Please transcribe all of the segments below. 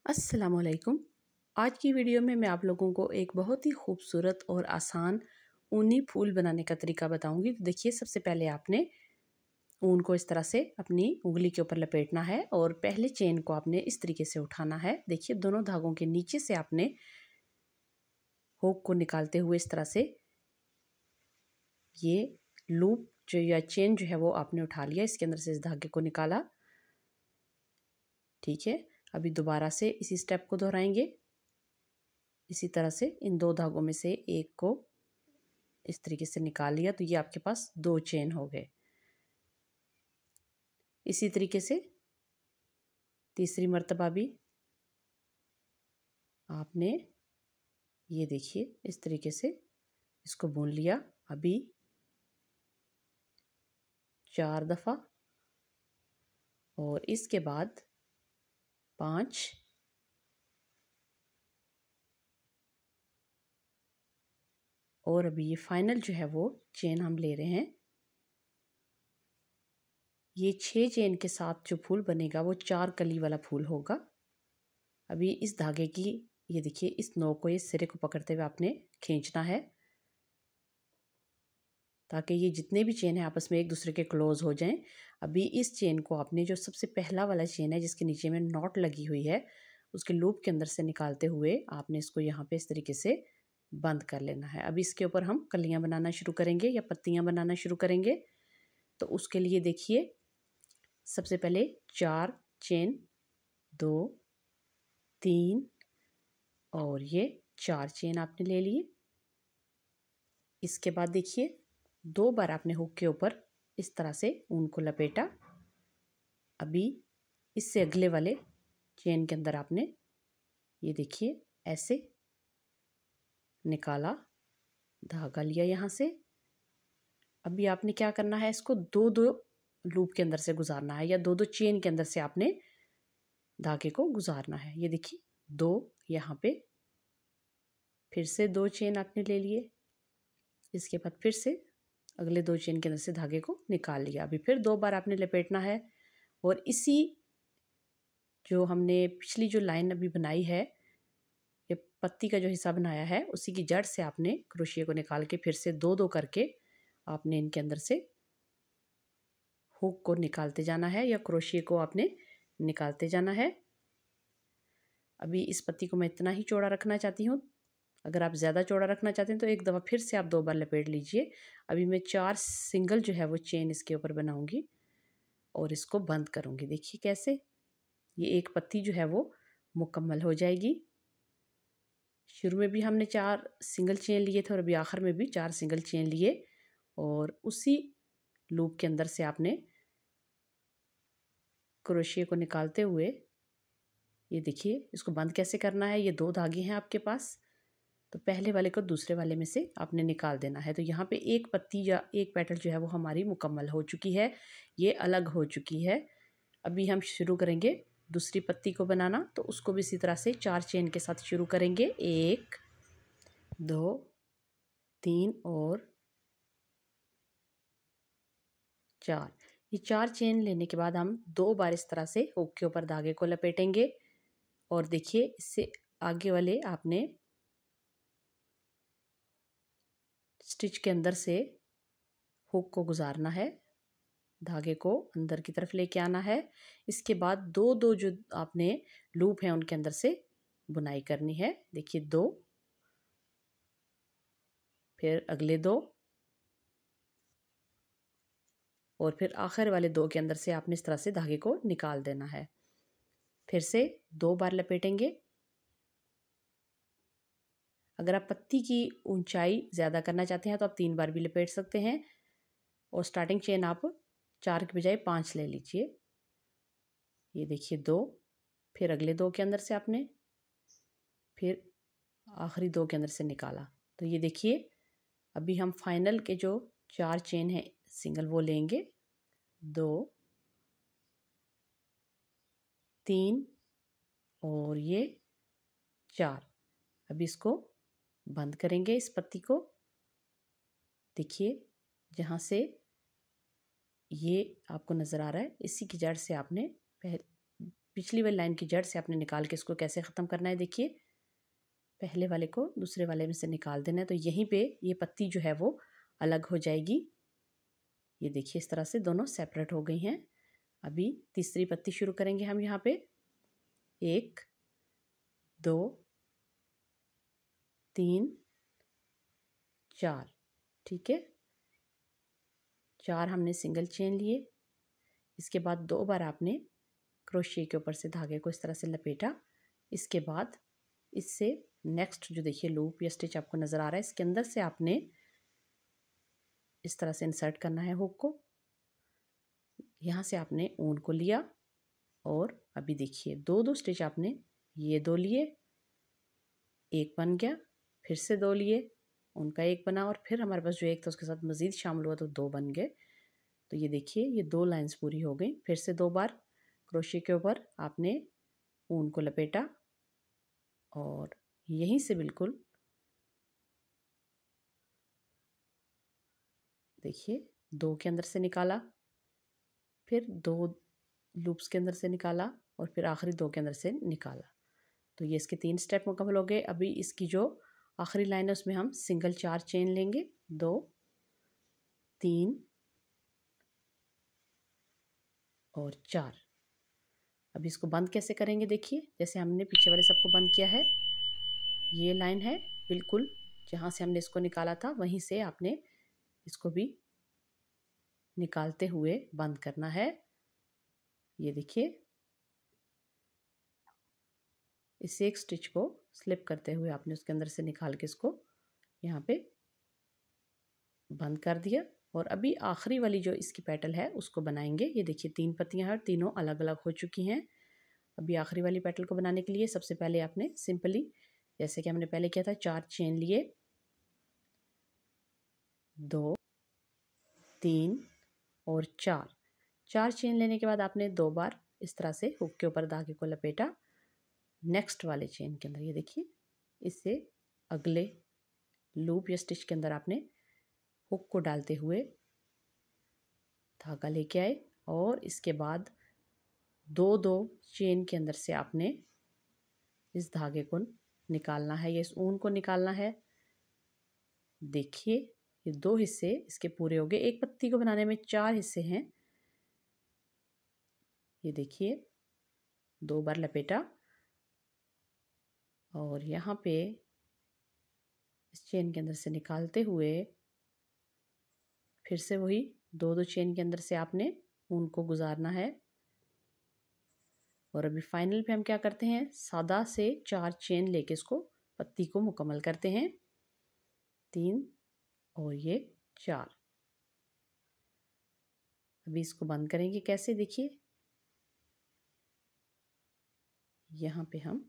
अस्सलामुअलैकुम। आज की वीडियो में मैं आप लोगों को एक बहुत ही खूबसूरत और आसान ऊनी फूल बनाने का तरीका बताऊंगी। तो देखिए, सबसे पहले आपने ऊन को इस तरह से अपनी उंगली के ऊपर लपेटना है और पहले चेन को आपने इस तरीके से उठाना है। देखिए, दोनों धागों के नीचे से आपने हुक को निकालते हुए इस तरह से ये लूप जो या चेन जो है वो आपने उठा लिया, इसके अंदर से इस धागे को निकाला। ठीक है, अभी दोबारा से इसी स्टेप को दोहराएंगे। इसी तरह से इन दो धागों में से एक को इस तरीके से निकाल लिया, तो ये आपके पास दो चेन हो गए। इसी तरीके से तीसरी मर्तबा भी आपने ये देखिए इस तरीके से इसको बुन लिया। अभी 4 दफ़ा और इसके बाद 5 और अभी ये फाइनल जो है वो चेन हम ले रहे हैं। ये 6 चेन के साथ जो फूल बनेगा वो 4 कली वाला फूल होगा। अभी इस धागे की ये देखिए इस नोक को, इस सिरे को पकड़ते हुए आपने खींचना है ताकि ये जितने भी चेन है आपस में एक दूसरे के क्लोज हो जाएं। अभी इस चेन को आपने जो सबसे पहला वाला चेन है जिसके नीचे में नॉट लगी हुई है उसके लूप के अंदर से निकालते हुए आपने इसको यहाँ पे इस तरीके से बंद कर लेना है। अभी इसके ऊपर हम कलियाँ बनाना शुरू करेंगे या पत्तियाँ बनाना शुरू करेंगे। तो उसके लिए देखिए, सबसे पहले 4 चेन, 2 3 और ये 4 चेन आपने ले लिए। इसके बाद देखिए 2 बार आपने हुक के ऊपर इस तरह से ऊन को लपेटा। अभी इससे अगले वाले चेन के अंदर आपने ये देखिए ऐसे निकाला, धागा लिया यहाँ से। अभी आपने क्या करना है, इसको 2-2 लूप के अंदर से गुजारना है या 2-2 चेन के अंदर से आपने धागे को गुजारना है। ये देखिए 2 यहाँ पे, फिर से 2 चेन आपने ले लिए। इसके बाद फिर से अगले 2 चेन के अंदर से धागे को निकाल लिया। अभी फिर 2 बार आपने लपेटना है और इसी जो हमने पिछली जो लाइन अभी बनाई है, ये पत्ती का जो हिस्सा बनाया है, उसी की जड़ से आपने क्रोशिया को निकाल के फिर से 2-2 करके आपने इनके अंदर से हुक को निकालते जाना है या क्रोशिया को आपने निकालते जाना है। अभी इस पत्ती को मैं इतना ही चौड़ा रखना चाहती हूँ। अगर आप ज़्यादा चौड़ा रखना चाहते हैं तो एक दफ़ा फिर से आप 2 बार लपेट लीजिए। अभी मैं 4 सिंगल जो है वो चेन इसके ऊपर बनाऊंगी और इसको बंद करूंगी। देखिए कैसे ये एक पत्ती जो है वो मुकम्मल हो जाएगी। शुरू में भी हमने 4 सिंगल चेन लिए थे और अभी आखिर में भी 4 सिंगल चेन लिए और उसी लूप के अंदर से आपने क्रोशिया को निकालते हुए ये देखिए इसको बंद कैसे करना है। ये 2 धागे हैं आपके पास, तो पहले वाले को दूसरे वाले में से आपने निकाल देना है। तो यहाँ पे एक पत्ती या एक पेटल जो है वो हमारी मुकम्मल हो चुकी है, ये अलग हो चुकी है। अभी हम शुरू करेंगे दूसरी पत्ती को बनाना। तो उसको भी इसी तरह से 4 चेन के साथ शुरू करेंगे। 1 2 3 और 4। ये 4 चेन लेने के बाद हम 2 बार इस तरह से हुक के ऊपर धागे को लपेटेंगे और देखिए इससे आगे वाले आपने स्टिच के अंदर से हुक को गुजारना है, धागे को अंदर की तरफ लेके आना है। इसके बाद 2-2 जो आपने लूप हैं उनके अंदर से बुनाई करनी है। देखिए 2, फिर अगले 2 और फिर आखिर वाले 2 के अंदर से आपने इस तरह से धागे को निकाल देना है। फिर से 2 बार लपेटेंगे। अगर आप पत्ती की ऊंचाई ज़्यादा करना चाहते हैं तो आप 3 बार भी लपेट सकते हैं और स्टार्टिंग चेन आप 4 के बजाय 5 ले लीजिए। ये देखिए 2, फिर अगले 2 के अंदर से आपने, फिर आखिरी 2 के अंदर से निकाला। तो ये देखिए अभी हम फाइनल के जो 4 चेन हैं सिंगल वो लेंगे। 2 3 और ये 4। अभी इसको बंद करेंगे इस पत्ती को। देखिए जहाँ से ये आपको नज़र आ रहा है, इसी की जड़ से आपने पिछली वाली लाइन की जड़ से आपने निकाल के इसको कैसे ख़त्म करना है। देखिए पहले वाले को दूसरे वाले में से निकाल देना है, तो यहीं पे ये पत्ती जो है वो अलग हो जाएगी। ये देखिए इस तरह से दोनों सेपरेट हो गई हैं। अभी तीसरी पत्ती शुरू करेंगे हम यहाँ पे। 1 2 3 4, ठीक है। 4 हमने सिंगल चेन लिए। इसके बाद 2 बार आपने क्रोशिया के ऊपर से धागे को इस तरह से लपेटा। इसके बाद इससे नेक्स्ट जो देखिए लूप या स्टिच आपको नज़र आ रहा है, इसके अंदर से आपने इस तरह से इंसर्ट करना है हुक को। यहाँ से आपने ऊन को लिया और अभी देखिए 2 स्टिच आपने ये 2 लिए, एक बन गया, फिर से 2 लिए, उनका एक बना और फिर हमारे पास जो एक था उसके साथ मज़ीद शामिल हुआ तो 2 बन गए। तो ये देखिए ये 2 लाइंस पूरी हो गई। फिर से 2 बार क्रोशिया के ऊपर आपने ऊन को लपेटा और यहीं से बिल्कुल देखिए 2 के अंदर से निकाला, फिर 2 लूप्स के अंदर से निकाला और फिर आखिरी 2 के अंदर से निकाला। तो ये इसके 3 स्टेप मुकम्मल हो गए। अभी इसकी जो आखिरी लाइन है उसमें हम सिंगल 4 चेन लेंगे, 2 3 और 4। अब इसको बंद कैसे करेंगे देखिए, जैसे हमने पीछे वाले सबको बंद किया है, ये लाइन है बिल्कुल जहाँ से हमने इसको निकाला था वहीं से आपने इसको भी निकालते हुए बंद करना है। ये देखिए इस एक स्टिच को स्लिप करते हुए आपने उसके अंदर से निकाल के इसको यहाँ पे बंद कर दिया। और अभी आखिरी वाली जो इसकी पेटल है उसको बनाएंगे। ये देखिए 3 पत्तियां हैं और तीनों अलग अलग हो चुकी हैं। अभी आखिरी वाली पेटल को बनाने के लिए सबसे पहले आपने सिंपली जैसे कि हमने पहले किया था 4 चेन लिए, 2 3 और 4 चेन लेने के बाद आपने 2 बार इस तरह से हुक के ऊपर धागे को लपेटा नेक्स्ट वाले चेन के अंदर। ये देखिए इससे अगले लूप या स्टिच के अंदर आपने हुक को डालते हुए धागा लेके आए और इसके बाद 2 चेन के अंदर से आपने इस धागे को निकालना है, ये इस ऊन को निकालना है। देखिए ये 2 हिस्से इसके पूरे हो गए। एक पत्ती को बनाने में 4 हिस्से हैं। ये देखिए 2 बार लपेटा और यहाँ पे इस चेन के अंदर से निकालते हुए फिर से वही 2 चेन के अंदर से आपने ऊन को गुजारना है। और अभी फाइनल पे हम क्या करते हैं, सादा से 4 चेन लेके इसको पत्ती को मुकम्मल करते हैं। 3 और ये 4। अभी इसको बंद करेंगे कैसे देखिए, यहाँ पे हम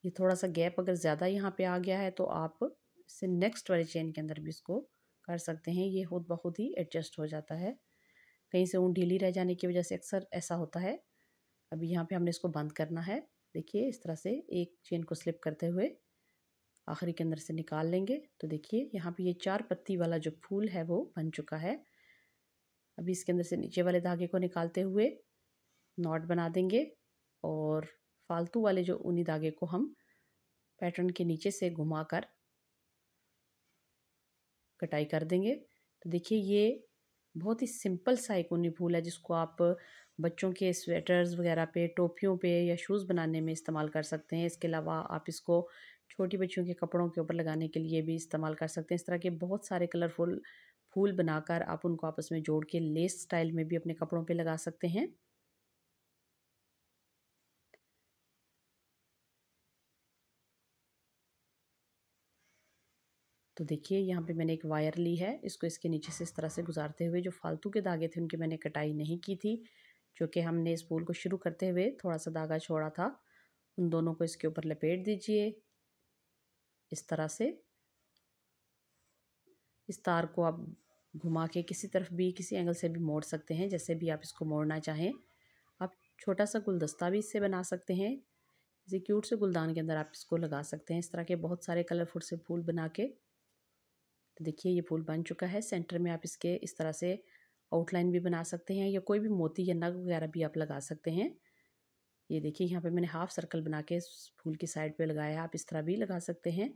ये थोड़ा सा गैप अगर ज़्यादा यहाँ पे आ गया है तो आप इससे नेक्स्ट वाले चेन के अंदर भी इसको कर सकते हैं। ये खुद ब खुद ही एडजस्ट हो जाता है, कहीं से ऊन ढीली रह जाने की वजह से अक्सर ऐसा होता है। अभी यहाँ पे हमने इसको बंद करना है। देखिए इस तरह से एक चेन को स्लिप करते हुए आखिरी के अंदर से निकाल लेंगे। तो देखिए यहाँ पे ये 4 पत्ती वाला जो फूल है वो बन चुका है। अभी इसके अंदर से नीचे वाले धागे को निकालते हुए नॉट बना देंगे और फालतू वाले जो ऊनी धागे को हम पैटर्न के नीचे से घुमाकर कटाई कर देंगे। तो देखिए ये बहुत ही सिंपल सा एक ऊनी फूल है जिसको आप बच्चों के स्वेटर्स वगैरह पे, टोपियों पे या शूज़ बनाने में इस्तेमाल कर सकते हैं। इसके अलावा आप इसको छोटी बच्चियों के कपड़ों के ऊपर लगाने के लिए भी इस्तेमाल कर सकते हैं। इस तरह के बहुत सारे कलरफुल फूल बनाकर आप उनको आपस में जोड़ के लेस स्टाइल में भी अपने कपड़ों पे लगा सकते हैं। तो देखिए यहाँ पे मैंने एक वायर ली है, इसको इसके नीचे से इस तरह से गुजारते हुए जो फालतू के धागे थे उनकी मैंने कटाई नहीं की थी, जो कि हमने इस फूल को शुरू करते हुए थोड़ा सा धागा छोड़ा था, उन दोनों को इसके ऊपर लपेट दीजिए इस तरह से। इस तार को आप घुमा के किसी तरफ भी किसी एंगल से भी मोड़ सकते हैं, जैसे भी आप इसको मोड़ना चाहें। आप छोटा सा गुलदस्ता भी इससे बना सकते हैं, किसी क्यूट से गुलदान के अंदर आप इसको लगा सकते हैं। इस तरह के बहुत सारे कलरफुल से फूल बना के। तो देखिए ये फूल बन चुका है। सेंटर में आप इसके इस तरह से आउटलाइन भी बना सकते हैं, या कोई भी मोती या नग वगैरह भी आप लगा सकते हैं। ये देखिए यहाँ पे मैंने हाफ सर्कल बना के फूल की साइड पे लगाया, आप इस तरह भी लगा सकते हैं।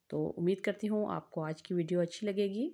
तो उम्मीद करती हूँ आपको आज की वीडियो अच्छी लगेगी।